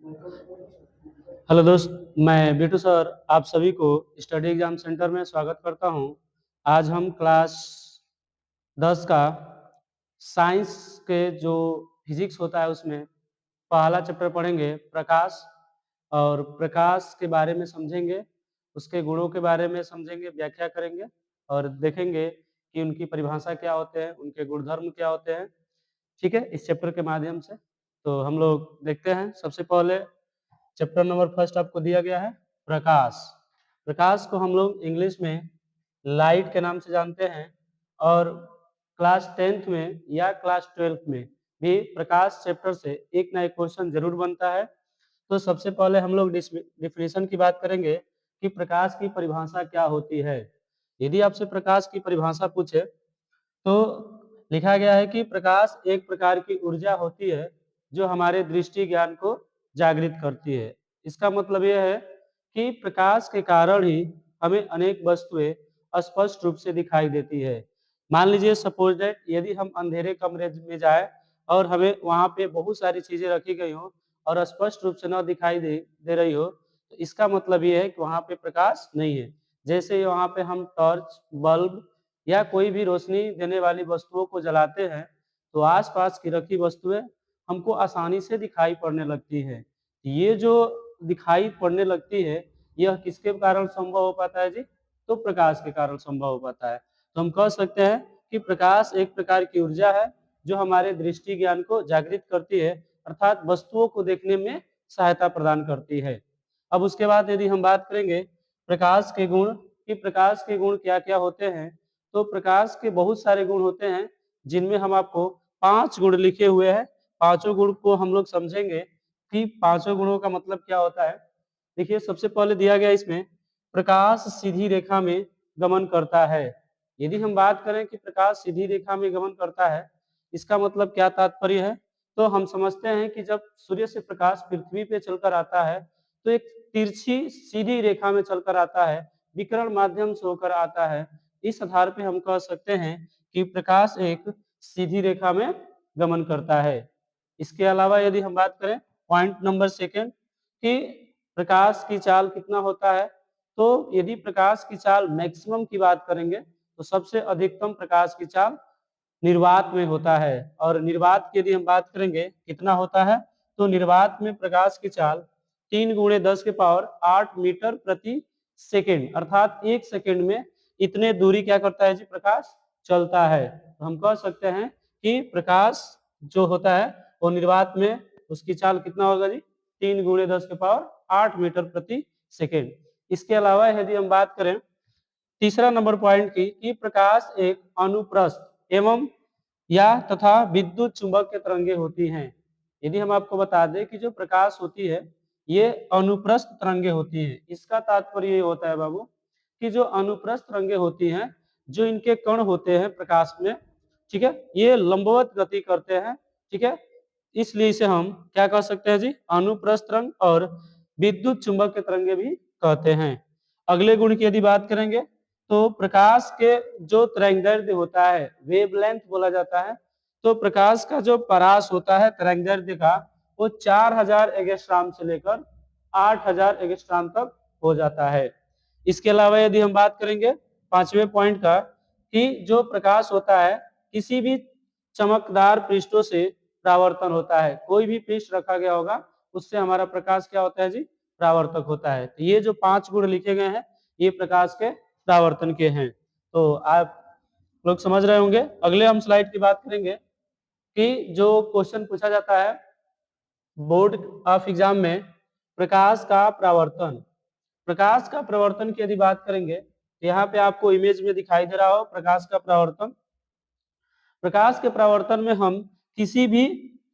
Hello दोस्त, मैं Bittu sir आप सभी को स्टडी एग्जाम सेंटर में स्वागत करता हूं। आज हम क्लास 10 का साइंस के जो फिजिक्स होता है उसमें पहला चैप्टर पढ़ेंगे प्रकाश। और प्रकाश के बारे में समझेंगे, उसके गुणों के बारे में समझेंगे, व्याख्या करेंगे और देखेंगे कि उनकी परिभाषा क्या होते हैं, उनके गुणधर्म क्या होते हैं। ठीक है, इस चैप्टर के माध्यम से तो हम लोग देखते हैं। सबसे पहले चैप्टर नंबर फर्स्ट आपको दिया गया है प्रकाश। प्रकाश को हम लोग इंग्लिश में लाइट के नाम से जानते हैं और क्लास 10th में या क्लास 12th में भी प्रकाश चैप्टर से एक ना एक क्वेश्चन जरूर बनता है। तो सबसे पहले हम लोग डिफिनेशन की बात करेंगे कि प्रकाश की परिभाषा क्या होती है। यदि आपसे प्रकाश की परिभाषा पूछे तो लिखा गया है कि प्रकाश एक प्रकार की ऊर्जा होती है जो हमारे दृष्टि ज्ञान को जागृत करती है। इसका मतलब यह है कि प्रकाश के कारण ही हमें अनेक वस्तुएं स्पष्ट रूप से दिखाई देती है। मान लीजिए सपोज दैट यदि हम अंधेरे कमरे में जाए और हमें वहां पे बहुत सारी चीजें रखी गई हो और स्पष्ट रूप से न दिखाई दे रही हो, तो इसका मतलब यह है कि वहां पे प्रकाश नहीं है। जैसे वहां पे हम टॉर्च, बल्ब या कोई भी रोशनी देने वाली वस्तुओं को जलाते हैं तो आसपास की रखी वस्तुएं हमको आसानी से दिखाई पड़ने लगती है। ये जो दिखाई पड़ने लगती है यह किसके कारण संभव हो पाता है जी? तो प्रकाश के कारण संभव हो पाता है। तो हम कह सकते हैं कि प्रकाश एक प्रकार की ऊर्जा है जो हमारे दृष्टि ज्ञान को जागृत करती है, अर्थात वस्तुओं को देखने में सहायता प्रदान करती है। अब उसके बाद यदि हम बात करेंगे प्रकाश के गुण, कि प्रकाश के गुण क्या क्या होते हैं, तो प्रकाश के बहुत सारे गुण होते हैं जिनमें हम आपको 5 गुण लिखे हुए हैं। पांचों गुण को हम लोग समझेंगे कि पांचों गुणों का मतलब क्या होता है। देखिए सबसे पहले दिया गया इसमें प्रकाश सीधी रेखा में गमन करता है। यदि हम बात करें कि प्रकाश सीधी रेखा में गमन करता है, इसका मतलब क्या तात्पर्य है, तो हम समझते हैं कि जब सूर्य से प्रकाश पृथ्वी पे चलकर आता है तो एक तिरछी सीधी रेखा में चलकर आता है, विकिरण माध्यम से होकर आता है। इस आधार पे हम कह सकते हैं कि प्रकाश एक सीधी रेखा में गमन करता है। इसके अलावा यदि हम बात करें पॉइंट नंबर सेकंड कि प्रकाश की चाल कितना होता है, तो यदि प्रकाश की चाल मैक्सिमम की बात करेंगे तो सबसे अधिकतम प्रकाश की चाल निर्वात में होता है। और निर्वात की यदि हम बात करेंगे कितना होता है, तो निर्वात में प्रकाश की चाल 3 × 10⁸ मीटर प्रति सेकेंड, अर्थात 1 सेकेंड में इतने दूरी क्या करता है जी? प्रकाश चलता है। तो हम कह सकते हैं कि प्रकाश जो होता है वो निर्वात में उसकी चाल कितना होगा जी? 3 × 10⁸ मीटर प्रति सेकेंड। इसके अलावा यदि हम बात करें तीसरा नंबर पॉइंट की कि प्रकाश एक अनुप्रस्थ एवं या तथा विद्युत चुंबक के तरंगे होती हैं। यदि हम आपको बता दें कि जो प्रकाश होती है ये अनुप्रस्थ तरंगे होती हैं। इसका तात्पर्य ये होता है बाबू कि जो अनुप्रस्थ तरंगे होती हैं, जो इनके कण होते हैं प्रकाश में, ठीक है, ये लंबवत गति करते हैं। ठीक है, इसलिए इसे हम क्या कह सकते हैं जी? अनुप्रस्थ तरंग और विद्युत चुंबक के तरंगे भी कहते हैं। अगले गुण की यदि बात करेंगे तो प्रकाश के जो तरंगदैर्ध्य होता है वेवलेंथ बोला जाता है। तो प्रकाश का जो परास होता है तरंगदैर्ध्य का वो 4000 एंगस्ट्रॉम से लेकर 8000 एंगस्ट्रॉम तक हो जाता है। इसके अलावा यदि हम बात करेंगे पांचवें पॉइंट का कि जो प्रकाश होता है किसी भी चमकदार पृष्ठों से परावर्तन होता है। कोई भी पृष्ठ रखा गया होगा उससे हमारा प्रकाश क्या होता है जी? परावर्तक होता है। तो ये जो 5 गुण लिखे गए हैं ये प्रकाश के परावर्तन के हैं। तो आप लोग समझ रहे होंगे। अगले हम स्लाइड की बात करेंगे कि जो क्वेश्चन पूछा जाता है बोर्ड ऑफ एग्जाम में प्रकाश का परावर्तन। प्रकाश का परावर्तन की यदि बात करेंगे तो यहाँ पे आपको इमेज में दिखाई दे रहा हो प्रकाश का परावर्तन। प्रकाश के परावर्तन में हम किसी भी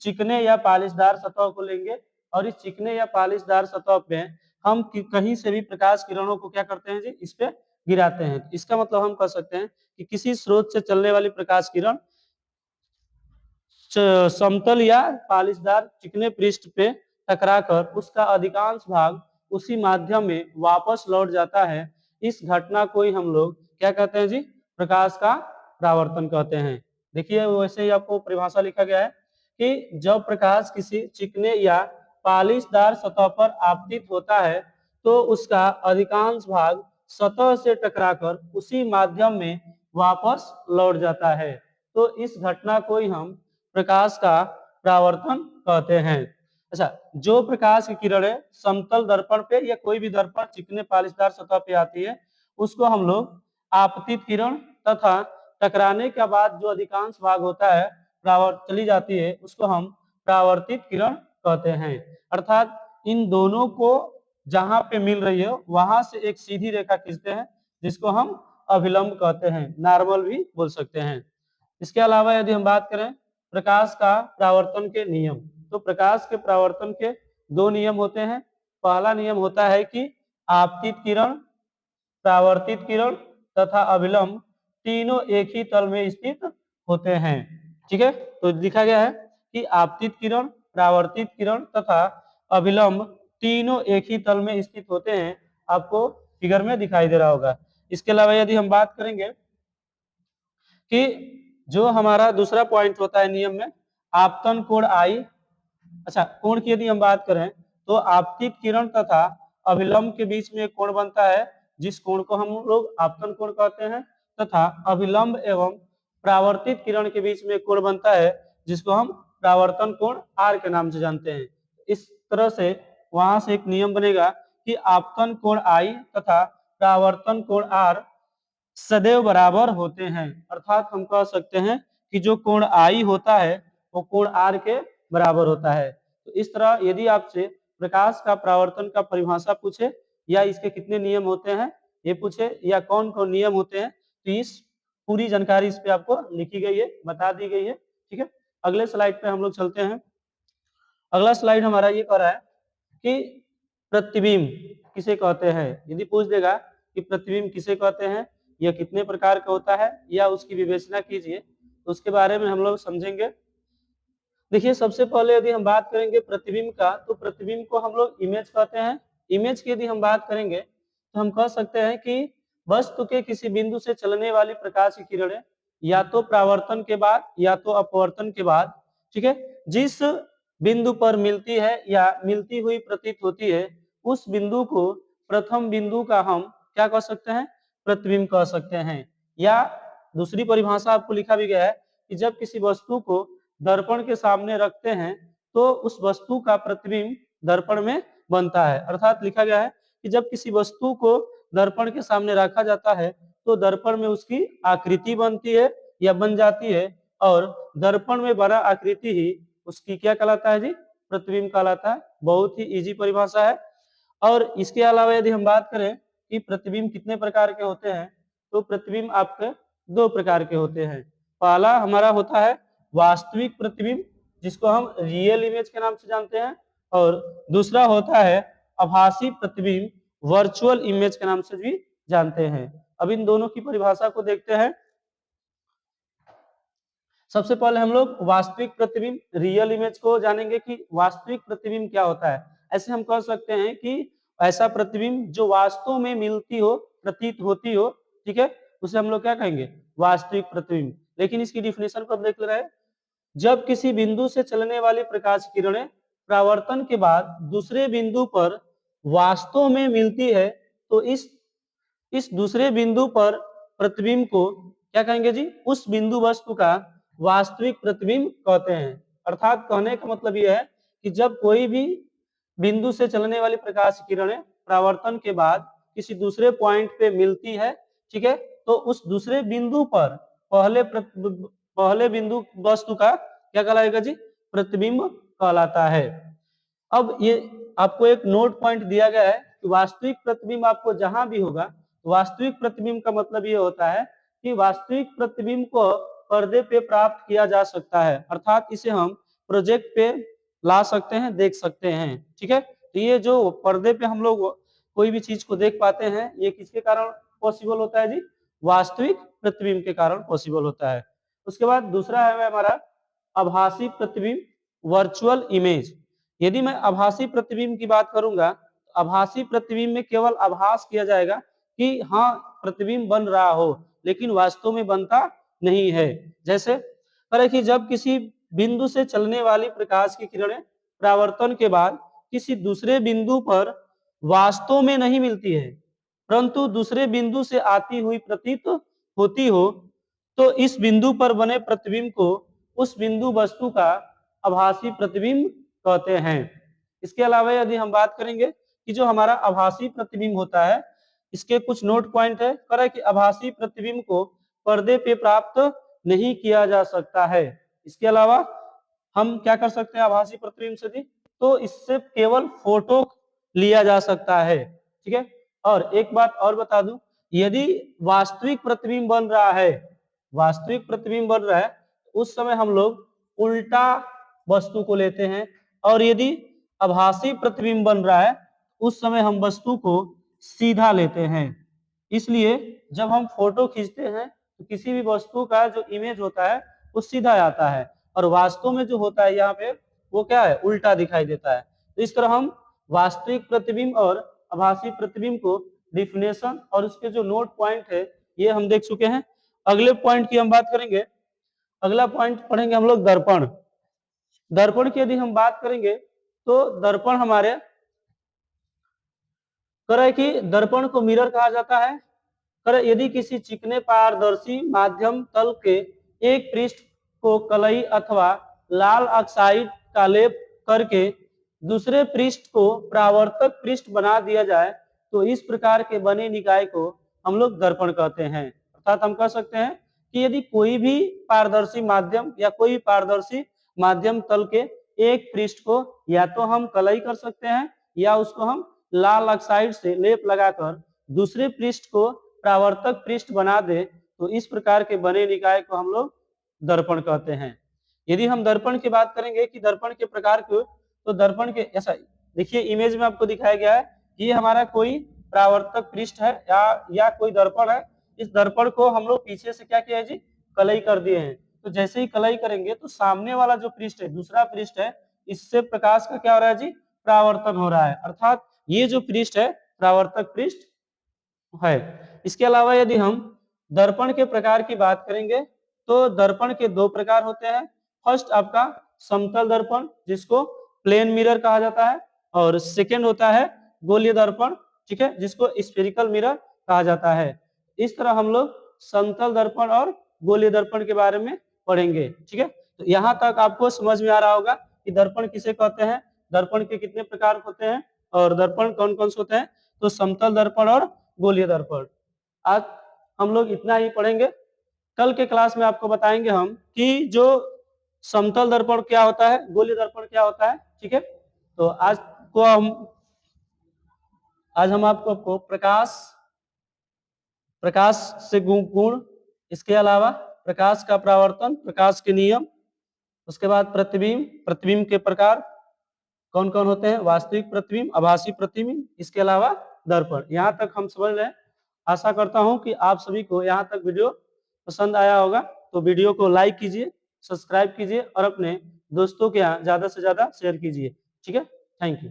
चिकने या पालिशदार सतह को लेंगे और इस चिकने या पालिशदार सतह पे हम कहीं से भी प्रकाश किरणों को क्या करते हैं जी? इस पे गिराते हैं। इसका मतलब हम कह सकते हैं कि किसी स्रोत से चलने वाली प्रकाश किरण समतल या पालिशदार चिकने पृष्ठ पे टकराकर उसका अधिकांश भाग उसी माध्यम में वापस लौट जाता है। इस घटना को ही हम लोग क्या कहते हैं जी? प्रकाश का परावर्तन कहते हैं। देखिए वैसे ही आपको परिभाषा लिखा गया है कि जब प्रकाश किसी चिकने या पालिशदार सतह पर आपतित होता है तो उसका अधिकांश भाग सतह से टकराकर उसी माध्यम में वापस लौट जाता है। तो इस घटना को ही हम प्रकाश का परावर्तन कहते हैं। अच्छा, जो प्रकाश की किरणें समतल दर्पण पे या कोई भी दर्पण चिकने पालिशदार सतह पे आती है उसको हम लोग आपतित किरण तथा टकराने के बाद जो अधिकांश भाग होता है चली जाती है उसको हम परावर्तित किरण कहते हैं। अर्थात इन दोनों को जहां पे मिल रही है वहां से एक सीधी रेखा खींचते हैं जिसको हम अभिलंब कहते हैं, नॉर्मल भी बोल सकते हैं। इसके अलावा यदि हम बात करें प्रकाश का परावर्तन के नियम, तो प्रकाश के परावर्तन के दो नियम होते हैं। पहला नियम होता है कि आपतित किरण, परावर्तित किरण तथा अभिलंब तीनों एक ही तल में स्थित होते हैं। ठीक है, तो लिखा गया है कि आपतित किरण, परावर्तित किरण तथा अभिलंब तीनों एक ही तल में स्थित होते हैं। आपको फिगर में दिखाई दे रहा होगा। इसके अलावा यदि हम बात करेंगे कि जो हमारा दूसरा पॉइंट होता है नियम में, आपतन कोण आई। अच्छा, कोण की यदि हम बात करें तो आपतित किरण तथा अभिलंब के बीच में एक कोण बनता है जिस कोण को हम लोग आपतन कोण कहते हैं, तथा अभिलंब एवं परावर्तित किरण के बीच में एक कोण बनता है जिसको हम परावर्तन कोण आर के नाम से जानते हैं। इस तरह से वहां से एक नियम बनेगा कि आपतन कोण आई तथा परावर्तन कोण आर सदैव बराबर होते हैं। अर्थात हम कह सकते हैं कि जो कोण आई होता है वो कोण आर के बराबर होता है। तो इस तरह यदि आपसे प्रकाश का परावर्तन का परिभाषा पूछे या इसके कितने नियम होते हैं ये पूछे या कौन कौन नियम होते हैं तो इस पूरी जानकारी इस पे आपको लिखी गई है, बता दी गई है। ठीक है, अगले स्लाइड पे हम लोग चलते हैं। अगला स्लाइड हमारा ये कह रहा है कि प्रतिबिंब किसे कहते हैं। यदि पूछ देगा कि प्रतिबिंब किसे कहते हैं, यह कितने प्रकार का होता है या उसकी विवेचना कीजिए, तो उसके बारे में हम लोग समझेंगे। देखिए, सबसे पहले यदि हम बात करेंगे प्रतिबिंब का तो प्रतिबिंब को हम लोग इमेज कहते हैं। इमेज की यदि हम बात करेंगे तो हम कह सकते हैं कि वस्तु के किसी बिंदु से चलने वाली प्रकाश की किरणें या तो परावर्तन के बाद या तो अपवर्तन के बाद, ठीक है, जिस बिंदु पर मिलती है या मिलती हुई प्रतीत होती है उस बिंदु को प्रथम बिंदु का हम क्या कह सकते हैं, प्रतिबिंब कह सकते हैं। या दूसरी परिभाषा आपको लिखा भी गया है कि जब किसी वस्तु को दर्पण के सामने रखते हैं तो उस वस्तु का प्रतिबिंब दर्पण में बनता है। अर्थात लिखा गया है कि जब किसी वस्तु को दर्पण के सामने रखा जाता है तो दर्पण में उसकी आकृति बनती है या बन जाती है, और दर्पण में बना आकृति ही उसकी क्या कहलाता है जी, प्रतिबिंब कहलाता है। बहुत ही इजी परिभाषा है। और इसके अलावा यदि हम बात करें कि प्रतिबिंब कितने प्रकार के होते हैं तो प्रतिबिंब आपके दो प्रकार के होते हैं। पहला हमारा होता है वास्तविक प्रतिबिंब जिसको हम रियल इमेज के नाम से जानते हैं, और दूसरा होता है आभासी प्रतिबिंब, वर्चुअल इमेज के नाम से भी जानते हैं। अब इन दोनों की परिभाषा को देखते हैं। सबसे पहले हम लोग वास्तविक प्रतिबिंब रियल इमेज को जानेंगे कि वास्तविक प्रतिबिंब क्या होता है। ऐसे हम कह सकते हैं कि ऐसा प्रतिबिंब जो वास्तव में मिलती हो, प्रतीत होती हो, ठीक है, उसे हम लोग क्या कहेंगे, वास्तविक प्रतिबिंब। लेकिन इसकी डिफिनेशन को अब देख ले रहे हैं। जब किसी बिंदु से चलने वाली प्रकाश किरणें परावर्तन के बाद दूसरे बिंदु पर वास्तव में मिलती है तो इस दूसरे बिंदु पर प्रतिबिंब को क्या कहेंगे जी, उस बिंदु वस्तु का वास्तविक प्रतिबिंब कहते हैं। अर्थात कहने का मतलब यह है कि जब कोई भी बिंदु से चलने वाली प्रकाश किरणें परावर्तन के बाद किसी दूसरे पॉइंट पे मिलती है, ठीक है, तो उस दूसरे बिंदु पर पहले बिंदु वस्तु का क्या कहलाएगा जी, प्रतिबिंब कहलाता है। अब ये आपको एक नोट पॉइंट दिया गया है कि वास्तविक प्रतिबिंब आपको जहां भी होगा, वास्तविक प्रतिबिंब का मतलब ये होता है कि वास्तविक प्रतिबिंब को पर्दे पे प्राप्त किया जा सकता है। अर्थात इसे हम प्रोजेक्ट पे ला सकते हैं, देख सकते हैं। ठीक है, तो ये जो पर्दे पे हम लोग कोई भी चीज को देख पाते हैं ये किसके कारण पॉसिबल होता है जी, वास्तविक प्रतिबिंब के कारण पॉसिबल होता है। उसके बाद दूसरा है हमारा आभासी प्रतिबिंब, वर्चुअल इमेज। यदि मैं आभासी प्रतिबिंब की बात करूंगा तो आभासी प्रतिबिंब में केवल आभास किया जाएगा कि हाँ प्रतिबिंब बन रहा हो, लेकिन वास्तव में बनता नहीं है। जैसे कि जब किसी बिंदु से चलने वाली प्रकाश की किरणें परावर्तन के बाद किसी दूसरे बिंदु पर वास्तव में नहीं मिलती है, परंतु दूसरे बिंदु से आती हुई प्रतीत होती हो, तो इस बिंदु पर बने प्रतिबिंब को उस बिंदु वस्तु का आभासी प्रतिबिंब कहते हैं। इसके अलावा यदि हम बात करेंगे कि जो हमारा आभासी प्रतिबिंब होता है, इसके कुछ नोट पॉइंट है। कह रहा है कि आभासी प्रतिबिंब को पर्दे पे प्राप्त नहीं किया जा सकता है। इसके अलावा हम क्या कर सकते हैं आभासी प्रतिबिंब से? तो इससे केवल फोटो लिया जा सकता है, ठीक है। और एक बात और बता दूं, यदि वास्तविक प्रतिबिंब बन रहा है, वास्तविक प्रतिबिंब बन रहा है, उस समय हम लोग उल्टा वस्तु को लेते हैं, और यदि आभासी प्रतिबिंब बन रहा है उस समय हम वस्तु को सीधा लेते हैं। इसलिए जब हम फोटो खींचते हैं तो किसी भी वस्तु का जो इमेज होता है वो सीधा आता है, और वास्तव में जो होता है यहाँ पे वो क्या है, उल्टा दिखाई देता है। तो इस तरह हम वास्तविक प्रतिबिंब और आभासी प्रतिबिंब को डिफिनेशन और उसके जो नोट पॉइंट है ये हम देख चुके हैं। अगले पॉइंट की हम बात करेंगे। अगला पॉइंट पढ़ेंगे हम लोग दर्पण। दर्पण की यदि हम बात करेंगे तो दर्पण हमारे करे कि दर्पण को मिरर कहा जाता है। करे यदि किसी चिकने पारदर्शी माध्यम तल के एक पृष्ठ को कलई अथवा लाल ऑक्साइड का लेप करके दूसरे पृष्ठ को परावर्तक पृष्ठ बना दिया जाए तो इस प्रकार के बने निकाय को हम लोग दर्पण कहते हैं। अर्थात हम कह सकते हैं कि यदि कोई भी पारदर्शी माध्यम या कोई पारदर्शी माध्यम तल के एक पृष्ठ को या तो हम कलई कर सकते हैं या उसको हम लाल ऑक्साइड से लेप लगाकर दूसरे पृष्ठ को परावर्तक पृष्ठ बना दे तो इस प्रकार के बने निकाय को हम लोग दर्पण कहते हैं। यदि हम दर्पण की बात करेंगे कि दर्पण के प्रकार को, तो दर्पण के ऐसा देखिए इमेज में आपको दिखाया गया है कि ये हमारा कोई परावर्तक पृष्ठ है या कोई दर्पण है। इस दर्पण को हम लोग पीछे से क्या किया है जी, कलई कर दिए हैं। तो जैसे ही कलई करेंगे तो सामने वाला जो पृष्ठ है, दूसरा पृष्ठ है, इससे प्रकाश का क्या हो रहा है जी, परावर्तन हो रहा है। अर्थात ये जो पृष्ठ है परावर्तक पृष्ठ है। इसके अलावा यदि हम दर्पण के प्रकार की बात करेंगे तो दर्पण के दो प्रकार होते हैं। फर्स्ट आपका समतल दर्पण जिसको प्लेन मिरर कहा जाता है, और सेकेंड होता है गोलीय दर्पण, ठीक है, जिसको स्फेरिकल मिरर कहा जाता है। इस तरह हम लोग समतल दर्पण और गोलीय दर्पण के बारे में पढ़ेंगे, ठीक है। तो यहाँ तक आपको समझ में आ रहा होगा कि दर्पण किसे कहते हैं, दर्पण के कितने प्रकार होते हैं और दर्पण कौन कौन से होते हैं। तो समतल दर्पण और गोलीय दर्पण। आज हम लोग इतना ही पढ़ेंगे। कल के क्लास में आपको बताएंगे हम कि जो समतल दर्पण क्या होता है, गोलीय दर्पण क्या होता है, ठीक है। तो आज हम आपको प्रकाश से गुण, इसके अलावा प्रकाश का परावर्तन, प्रकाश के नियम, उसके बाद प्रतिबिंब के प्रकार कौन कौन होते हैं, वास्तविक प्रतिबिंब, आभासी प्रतिबिंब, इसके अलावा दर्पण। यहाँ तक हम समझ रहे हैं। आशा करता हूँ कि आप सभी को यहाँ तक वीडियो पसंद आया होगा। तो वीडियो को लाइक कीजिए, सब्सक्राइब कीजिए और अपने दोस्तों के यहाँ ज्यादा से ज्यादा शेयर कीजिए, ठीक है। Thank you.